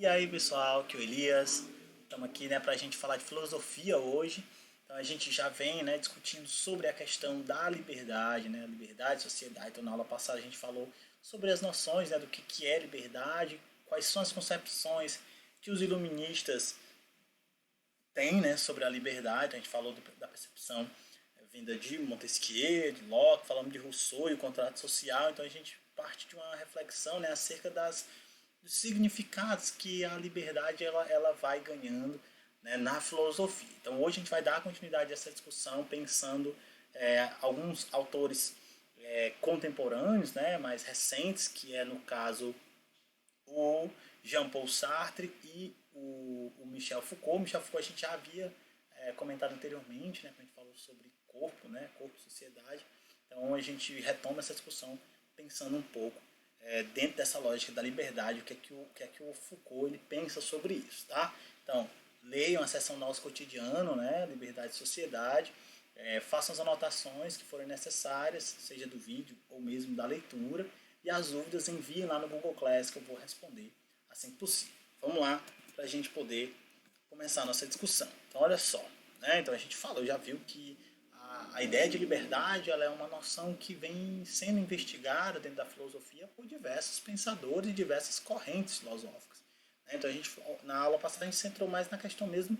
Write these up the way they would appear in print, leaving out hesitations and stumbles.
E aí pessoal, aqui é o Elias, estamos aqui para a gente falar de filosofia hoje. Então a gente já vem discutindo sobre a questão da liberdade, liberdade e sociedade. Então na aula passada a gente falou sobre as noções do que é liberdade, quais são as concepções que os iluministas têm sobre a liberdade. A gente falou da percepção vinda de Montesquieu, de Locke, falamos de Rousseau e o contrato social. Então a gente parte de uma reflexão acerca dos significados que a liberdade ela vai ganhando na filosofia. Então hoje a gente vai dar continuidade a essa discussão pensando alguns autores contemporâneos, mais recentes, que é no caso o Jean-Paul Sartre e o Michel Foucault. Michel Foucault a gente já havia comentado anteriormente, quando a gente falou sobre corpo, corpo e sociedade. Então a gente retoma essa discussão pensando um pouco dentro dessa lógica da liberdade, o que é que o Foucault ele pensa sobre isso, tá? Então, leiam a seção Nosso Cotidiano, Liberdade e Sociedade, façam as anotações que forem necessárias, seja do vídeo ou mesmo da leitura, e as dúvidas enviem lá no Google Class que eu vou responder assim que possível. Vamos lá para a gente poder começar a nossa discussão. Então, olha só, então a gente falou, já viu que a ideia de liberdade ela é uma noção que vem sendo investigada dentro da filosofia por diversos pensadores e diversas correntes filosóficas. Então a gente, na aula passada a gente centrou mais na questão mesmo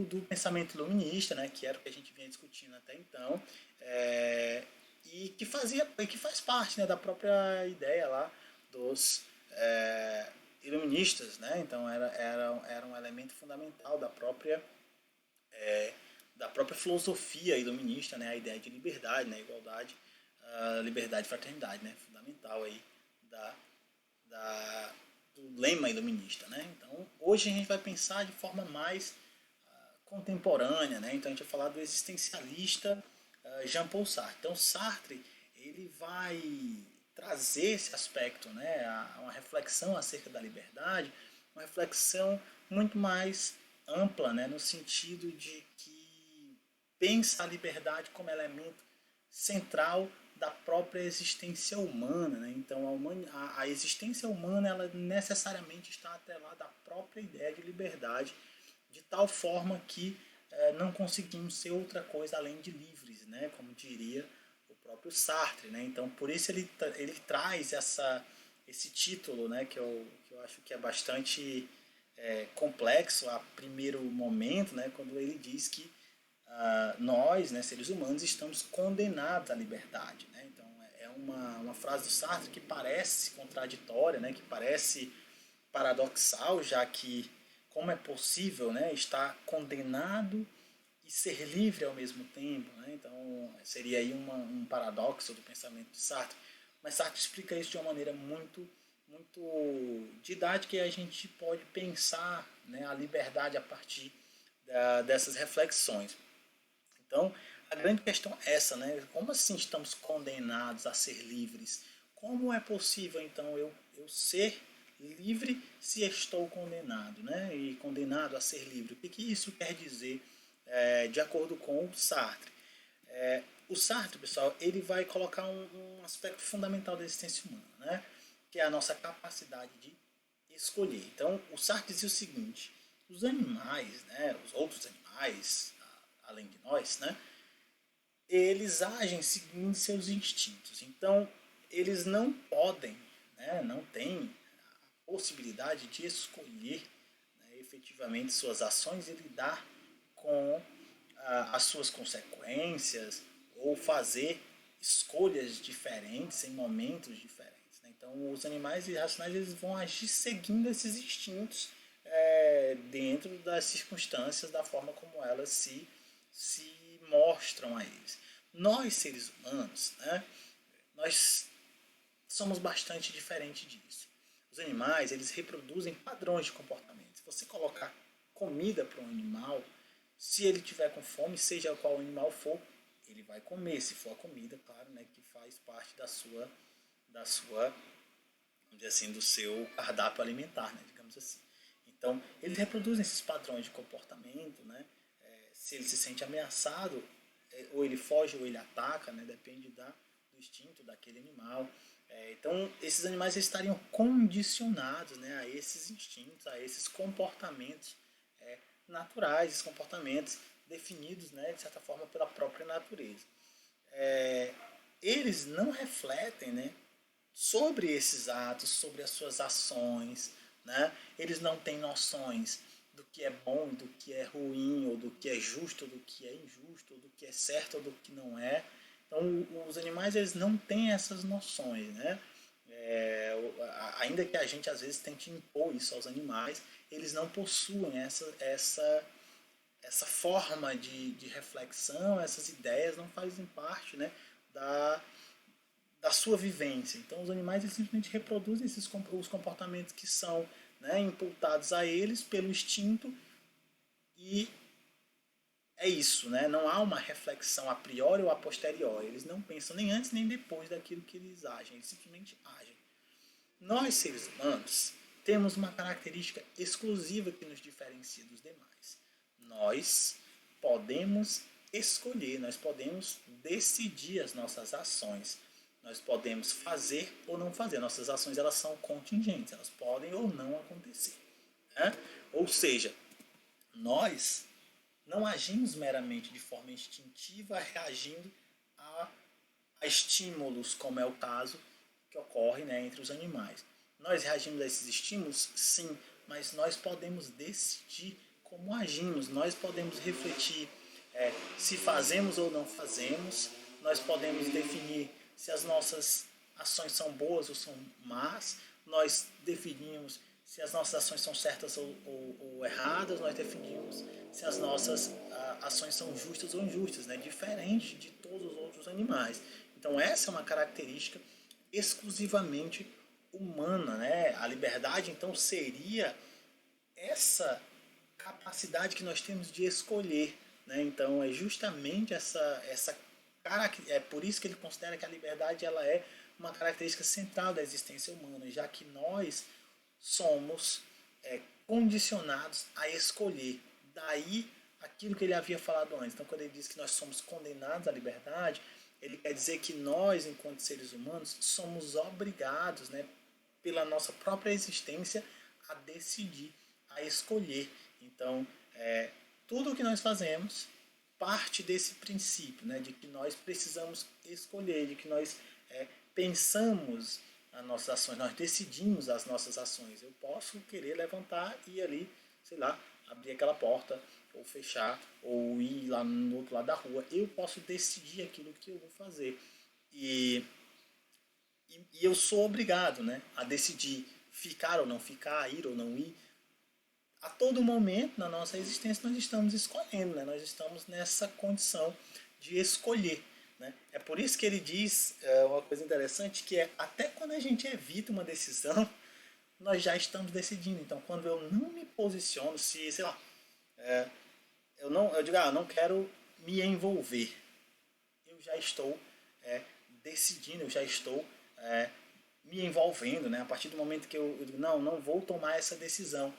do pensamento iluminista, que era o que a gente vinha discutindo até então, e que faz parte da própria ideia lá dos iluministas, Então era um elemento fundamental da própria filosofia iluminista, a ideia de liberdade, igualdade, liberdade e fraternidade, fundamental aí do lema iluminista. Então, hoje a gente vai pensar de forma mais contemporânea, então a gente vai falar do existencialista Jean-Paul Sartre. Então, Sartre ele vai trazer esse aspecto, uma reflexão acerca da liberdade, uma reflexão muito mais ampla, no sentido de que pensa a liberdade como elemento central da própria existência humana. Então a existência humana ela necessariamente está atrelada à própria ideia de liberdade, de tal forma que não conseguimos ser outra coisa além de livres, como diria o próprio Sartre. Então por isso ele traz esse título, que eu acho que é bastante complexo a primeiro momento, quando ele diz que nós, seres humanos, estamos condenados à liberdade. Então é uma frase do Sartre que parece contraditória, que parece paradoxal, já que como é possível estar condenado e ser livre ao mesmo tempo? Então seria aí um paradoxo do pensamento de Sartre. Mas Sartre explica isso de uma maneira muito didática, e a gente pode pensar a liberdade a partir dessas reflexões. Então, a grande questão é essa, Como assim estamos condenados a ser livres? Como é possível, então, eu ser livre se estou condenado, E condenado a ser livre. O que isso quer dizer, de acordo com o Sartre? O Sartre, pessoal, ele vai colocar um aspecto fundamental da existência humana, que é a nossa capacidade de escolher. Então, o Sartre dizia o seguinte: os animais, os outros animais, além de nós, eles agem seguindo seus instintos. Então, eles não podem, não têm a possibilidade de escolher efetivamente suas ações e lidar com as suas consequências ou fazer escolhas diferentes em momentos diferentes. Então, os animais irracionais eles vão agir seguindo esses instintos dentro das circunstâncias, da forma como elas se mostram a eles. Nós, seres humanos, nós somos bastante diferentes disso. Os animais, eles reproduzem padrões de comportamento. Se você colocar comida para um animal, se ele tiver com fome, seja qual animal for, ele vai comer. Se for a comida, claro, que faz parte da sua vamos dizer assim, do seu cardápio alimentar, digamos assim. Então, eles reproduzem esses padrões de comportamento, se ele se sente ameaçado, ou ele foge ou ele ataca, depende do instinto daquele animal. Então, esses animais estariam condicionados, né, a esses instintos, a esses comportamentos naturais, esses comportamentos definidos, né, de certa forma, pela própria natureza. É, Eles não refletem, né, sobre esses atos, sobre as suas ações, né? Eles não têm noções do que é bom, do que é ruim, ou do que é justo, ou do que é injusto, ou do que é certo, ou do que não é. Então, os animais eles não têm essas noções, né? Ainda que a gente às vezes tente impor isso aos animais, eles não possuem essa forma de reflexão, essas ideias não fazem parte, né, da, da sua vivência. Então, os animais eles simplesmente reproduzem os comportamentos que são, né, imputados a eles pelo instinto e é isso, né? Não há uma reflexão a priori ou a posteriori. Eles não pensam nem antes nem depois daquilo que eles agem. Eles simplesmente agem. Nós, seres humanos, temos uma característica exclusiva que nos diferencia dos demais. Nós podemos escolher, nós podemos decidir as nossas ações. Nós podemos fazer ou não fazer. Nossas ações elas são contingentes, elas podem ou não acontecer. Né? Ou seja, nós não agimos meramente de forma instintiva, reagindo a, a estímulos, como é o caso que ocorre, né, entre os animais. Nós reagimos a esses estímulos? Sim, mas nós podemos decidir como agimos, nós podemos refletir se fazemos ou não fazemos, nós podemos definir se as nossas ações são boas ou são más, nós definimos se as nossas ações são certas ou erradas, nós definimos se as nossas ações são justas ou injustas, né? Diferente de todos os outros animais. Então essa é uma característica exclusivamente humana, né? A liberdade então seria essa capacidade que nós temos de escolher, né? Então é justamente essa é por isso que ele considera que a liberdade ela é uma característica central da existência humana, já que nós somos condicionados a escolher. Daí aquilo que ele havia falado antes. Então, quando ele diz que nós somos condenados à liberdade, ele quer dizer que nós, enquanto seres humanos, somos obrigados, né, pela nossa própria existência, a decidir, a escolher. Então, tudo o que nós fazemos parte desse princípio, né, de que nós precisamos escolher, de que nós pensamos as nossas ações, nós decidimos as nossas ações. Eu posso querer levantar e ir ali, sei lá, abrir aquela porta, ou fechar, ou ir lá no outro lado da rua. Eu posso decidir aquilo que eu vou fazer. E, e eu sou obrigado, né, a decidir ficar ou não ficar, ir ou não ir. A todo momento na nossa existência nós estamos escolhendo, né? Nós estamos nessa condição de escolher. Né? É por isso que ele diz uma coisa interessante, que é até quando a gente evita uma decisão, nós já estamos decidindo. Então, quando eu não me posiciono, se, sei lá, eu digo, eu não quero me envolver, eu já estou decidindo, eu já estou me envolvendo. Né? A partir do momento que eu digo, não vou tomar essa decisão,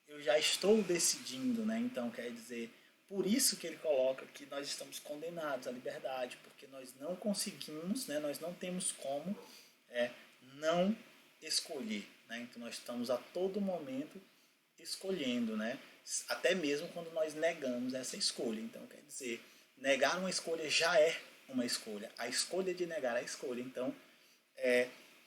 eu já estou decidindo, né? Então, quer dizer, por isso que ele coloca que nós estamos condenados à liberdade, porque nós não conseguimos, né? Nós não temos como não escolher, né? Então, nós estamos a todo momento escolhendo, né? Até mesmo quando nós negamos essa escolha. Então, quer dizer, negar uma escolha já é uma escolha. A escolha de negar a escolha. Então,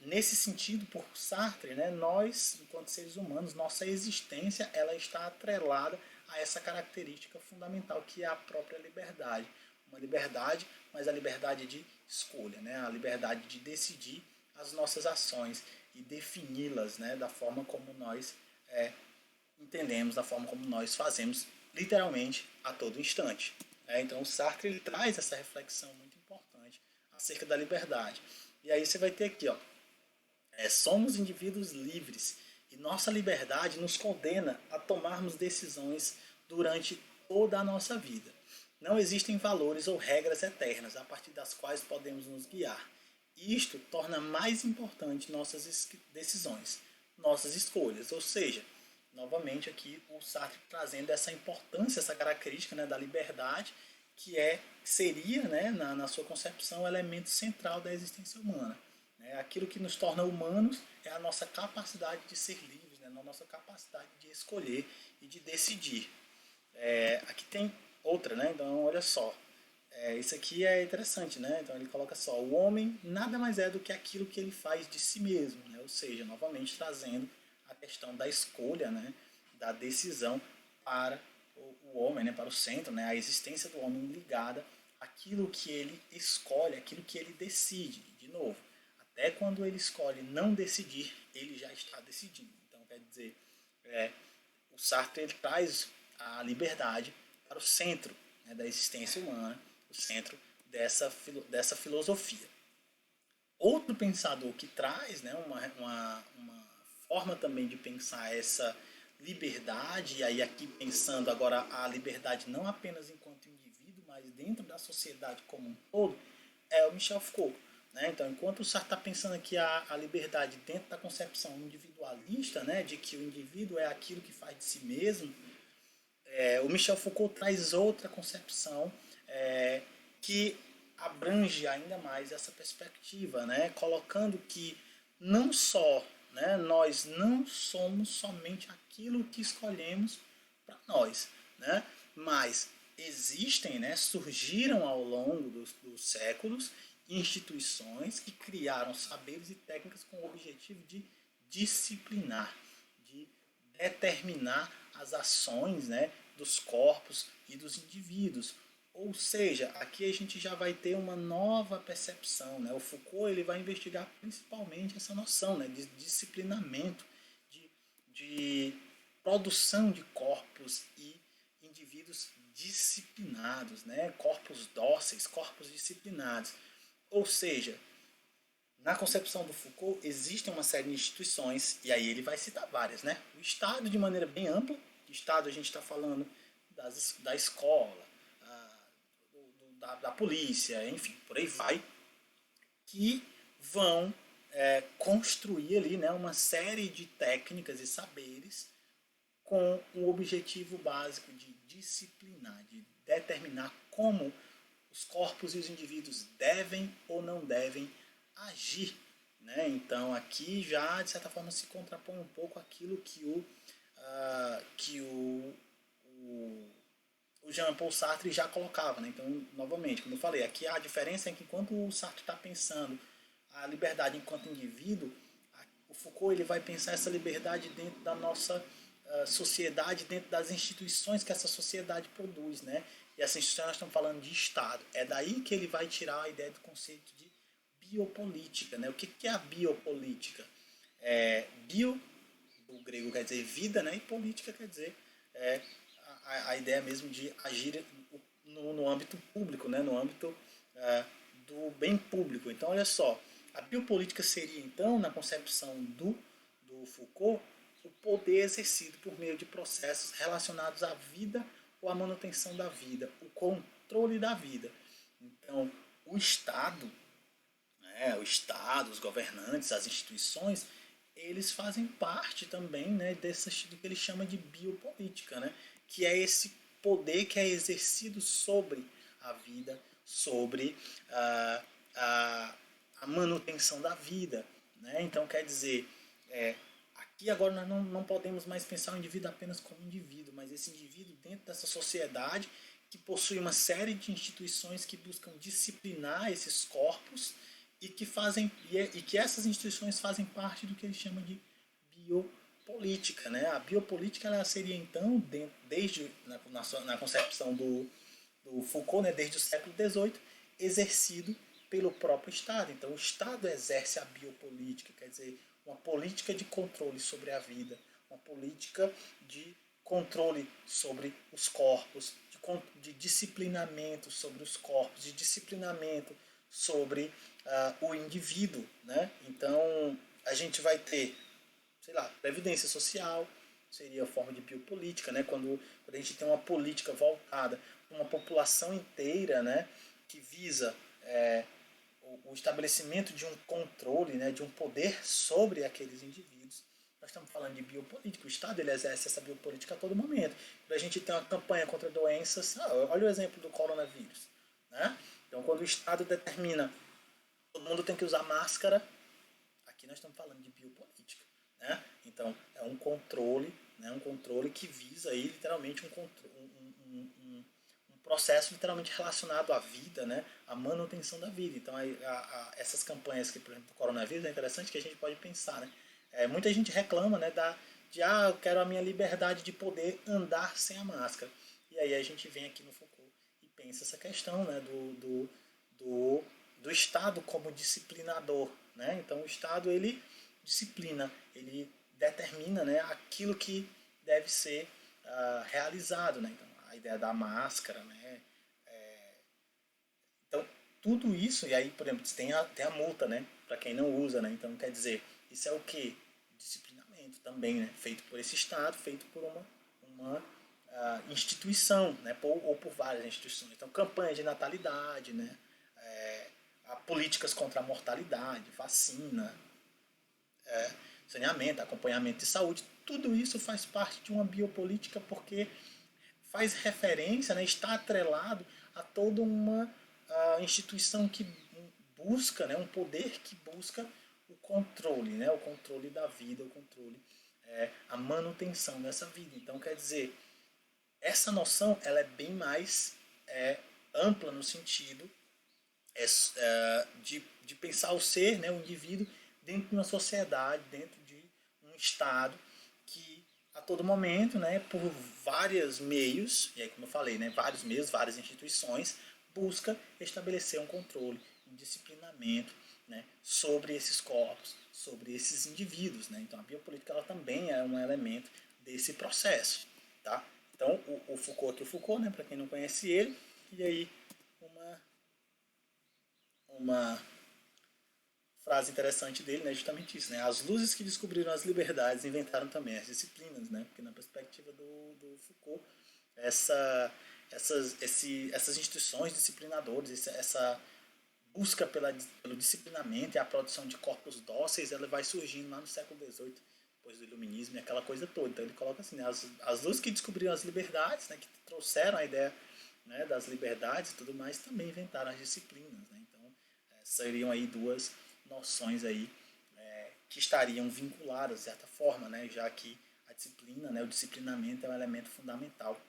nesse sentido, por Sartre, né, nós, enquanto seres humanos, nossa existência ela está atrelada a essa característica fundamental que é a própria liberdade. Uma liberdade, mas a liberdade de escolha, né, a liberdade de decidir as nossas ações e defini-las, né, da forma como nós entendemos, da forma como nós fazemos, literalmente, a todo instante. Então, o Sartre ele traz essa reflexão muito importante acerca da liberdade. E aí você vai ter aqui, ó, somos indivíduos livres e nossa liberdade nos condena a tomarmos decisões durante toda a nossa vida. Não existem valores ou regras eternas a partir das quais podemos nos guiar. Isto torna mais importante nossas decisões, nossas escolhas. Ou seja, novamente aqui o Sartre trazendo essa importância, essa característica, né, da liberdade, que seria, né, na sua concepção, o elemento central da existência humana. né? Aquilo que nos torna humanos é a nossa capacidade de ser livres, né? A nossa capacidade de escolher e de decidir. Aqui tem outra, né? Então, olha só. Isso aqui é interessante, né? Então ele coloca só, o homem nada mais é do que aquilo que ele faz de si mesmo, né? Ou seja, novamente trazendo a questão da escolha, né? Da decisão para o homem, né? Para o centro, né? A existência do homem ligada àquilo que ele escolhe, àquilo que ele decide. De novo, até quando ele escolhe não decidir, ele já está decidindo. Então, quer dizer, o Sartre ele traz a liberdade para o centro, né, da existência humana, o centro dessa filosofia. Outro pensador que traz, né, uma forma também de pensar essa liberdade, e aí aqui pensando agora a liberdade não apenas enquanto indivíduo, mas dentro da sociedade como um todo, é o Michel Foucault. Né? Então, enquanto o Sartre está pensando aqui a liberdade dentro da concepção individualista, né, de que o indivíduo é aquilo que faz de si mesmo, o Michel Foucault traz outra concepção que abrange ainda mais essa perspectiva, né? Colocando que não só, né, nós não somos somente aquilo que escolhemos para nós, né? Mas existem, né, surgiram ao longo dos séculos instituições que criaram saberes e técnicas com o objetivo de disciplinar, de determinar as ações, né, dos corpos e dos indivíduos. Ou seja, aqui a gente já vai ter uma nova percepção. Né? O Foucault ele vai investigar principalmente essa noção, né, de disciplinamento, de produção de corpos e indivíduos disciplinados, né? Corpos dóceis, corpos disciplinados. Ou seja, na concepção do Foucault, existem uma série de instituições, e aí ele vai citar várias, né? O Estado, de maneira bem ampla, Estado a gente está falando da escola, da polícia, enfim, por aí vai, que vão construir ali, né, uma série de técnicas e saberes com o objetivo básico de disciplinar, de determinar como os corpos e os indivíduos devem ou não devem agir. Né? Então aqui já de certa forma se contrapõe um pouco aquilo que o Jean-Paul Sartre já colocava. Né? Então, novamente, como eu falei, aqui a diferença é que enquanto o Sartre está pensando a liberdade enquanto indivíduo, o Foucault ele vai pensar essa liberdade dentro da nossa sociedade, dentro das instituições que essa sociedade produz. Né? E essa instituição nós estamos falando de Estado. É daí que ele vai tirar a ideia do conceito de biopolítica. Né? O que é a biopolítica? Bio, do grego quer dizer vida, né? E política quer dizer a ideia mesmo de agir no âmbito público, né? No âmbito do bem público. Então, olha só, a biopolítica seria, então, na concepção do Foucault, o poder exercido por meio de processos relacionados à vida ou à manutenção da vida, o controle da vida. Então, o Estado, os governantes, as instituições, eles fazem parte também, né, do que ele chama de biopolítica, né, que é esse poder que é exercido sobre a vida, sobre a manutenção da vida. Né? Então, quer dizer, aqui agora nós não podemos mais pensar o indivíduo apenas como indivíduo, mas esse indivíduo dentro dessa sociedade que possui uma série de instituições que buscam disciplinar esses corpos e que essas instituições fazem parte do que ele chama de biopolítica. Né? A biopolítica ela seria então, desde na concepção do Foucault, né, desde o século XVIII, exercido pelo próprio Estado. Então o Estado exerce a biopolítica, quer dizer, uma política de controle sobre a vida, uma política de controle sobre os corpos, de disciplinamento sobre os corpos, de disciplinamento sobre o indivíduo. Né? Então a gente vai ter, sei lá, previdência social, seria a forma de biopolítica, né? Quando a gente tem uma política voltada para uma população inteira, né? Que visa o estabelecimento de um controle, né? De um poder sobre aqueles indivíduos. Nós estamos falando de biopolítica. O Estado ele exerce essa biopolítica a todo momento. Quando a gente tem uma campanha contra doenças, olha o exemplo do coronavírus. Né? Então, quando o Estado determina todo mundo tem que usar máscara, Aqui nós estamos falando de biopolítica, né? Então é um controle, né? Um controle que visa aí literalmente um processo literalmente relacionado à vida, né? À manutenção da vida. Então essas campanhas que, por exemplo, do coronavírus é interessante que a gente pode pensar, né? Muita gente reclama, né, eu quero a minha liberdade de poder andar sem a máscara. E aí a gente vem aqui no Foucault e pensa essa questão, né, do Estado como disciplinador, né? Então o Estado ele disciplina, ele determina, né, aquilo que deve ser realizado, né? Então a ideia da máscara, né? Então tudo isso, e aí, por exemplo, tem a multa, né, para quem não usa, né? Então quer dizer, isso é o que? Disciplinamento também, né? Feito por esse Estado, feito por uma instituição, né? Ou por várias instituições. Então campanha de natalidade, né? Políticas contra a mortalidade, vacina, saneamento, acompanhamento de saúde, tudo isso faz parte de uma biopolítica porque faz referência, né, está atrelado a toda uma instituição que busca, né, um poder que busca o controle, né, o controle da vida, o controle, a manutenção dessa vida. Então, quer dizer, essa noção ela é bem mais ampla no sentido de pensar o ser, né, o indivíduo, dentro de uma sociedade, dentro de um Estado que a todo momento, né, por vários meios, e aí como eu falei, né, vários meios, várias instituições, busca estabelecer um controle, um disciplinamento, né, sobre esses corpos, sobre esses indivíduos. Né? Então a biopolítica ela também é um elemento desse processo. Tá? Então o Foucault aqui, o Foucault, né, para quem não conhece ele, e aí uma frase interessante dele, né, justamente isso, né? As luzes que descobriram as liberdades inventaram também as disciplinas, né? Porque na perspectiva do Foucault, essas instituições disciplinadoras, essa busca pelo disciplinamento e a produção de corpos dóceis, ela vai surgindo lá no século XVIII, depois do iluminismo e aquela coisa toda. Então ele coloca assim, né, as luzes que descobriram as liberdades, né, que trouxeram a ideia, né, das liberdades e tudo mais, também inventaram as disciplinas. Né? Então seriam aí duas noções aí que estariam vinculadas de certa forma, né, já que a disciplina, né, o disciplinamento é um elemento fundamental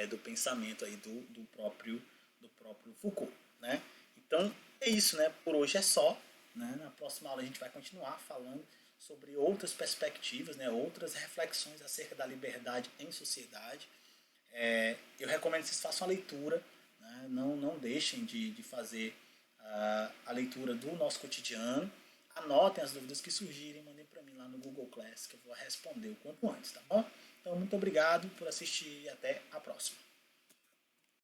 do pensamento aí do próprio Foucault, né? Então é isso, né? Por hoje é só, né? Na próxima aula a gente vai continuar falando sobre outras perspectivas, né? Outras reflexões acerca da liberdade em sociedade. Eu recomendo que vocês façam a leitura, né? Não deixem de fazer a leitura do nosso cotidiano. Anotem as dúvidas que surgirem, mandem para mim lá no Google Class, que eu vou responder o quanto antes, tá bom? Então, muito obrigado por assistir e até a próxima.